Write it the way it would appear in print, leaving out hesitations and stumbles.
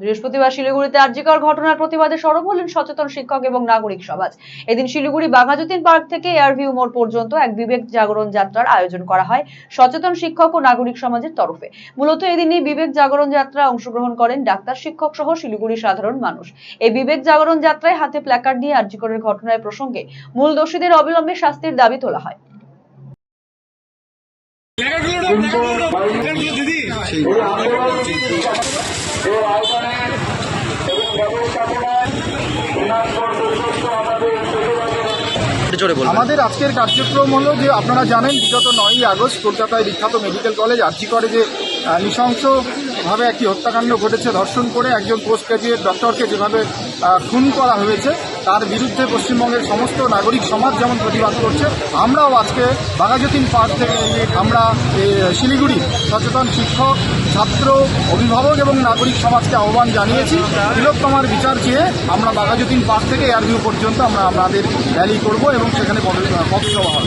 বৃহস্পতিবার শিলিগুড়িতে আরজিকর ঘটনার প্রতিবাদে সরব হলেন সচেতন শিক্ষক এবং নাগরিক সমাজ। এদিন শিলিগুড়ি বাঘাযতীন পার্ক থেকে এয়ারভিউ মোড় পর্যন্ত এক বিবেক জাগরণ যাত্রার আয়োজন করা হয় সচেতন শিক্ষক ও নাগরিক সমাজের তরফে। মূলত এদিনই বিবেক জাগরণ যাত্রায় অংশগ্রহণ করেন ডাক্তার, শিক্ষক সহ শিলিগুড়ির সাধারণ মানুষ। এই বিবেক জাগরণ যাত্রায় হাতে প্ল্যাকার্ড নিয়ে আরজিকরের ঘটনার প্রসঙ্গে মূল দোষীদের অবিলম্বে শাস্তির দাবি তোলা হয়। আমাদের আজকের কার্যক্রম হলো যে আপনারা জানেন বিগত 9ই আগস্ট কলকাতায় বিখ্যাত মেডিকেল কলেজ আরজিকরে যে নৃশংসভাবে একটি হত্যাকাণ্ড ঘটেছে, ধর্ষণ করে একজন পোস্ট গ্রাজুয়েট ডক্টরকে যেভাবে খুন করা হয়েছে তার বিরুদ্ধে পশ্চিমবঙ্গের সমস্ত নাগরিক সমাজ যেমন প্রতিবাদ করছে, আমরাও আজকে বাঘাযতীন পার্ক থেকে আমরা শিলিগুড়ি সচেতন শিক্ষক, ছাত্র, অভিভাবক এবং নাগরিক সমাজকে আহ্বান জানিয়েছি তিলোত্তমার বিচার চেয়ে আমরা বাঘাযতীন পার্ক থেকে এয়ারভিউ পর্যন্ত আমরা আমাদের র্যালি করব এবং সেখানে পথসভা হবে।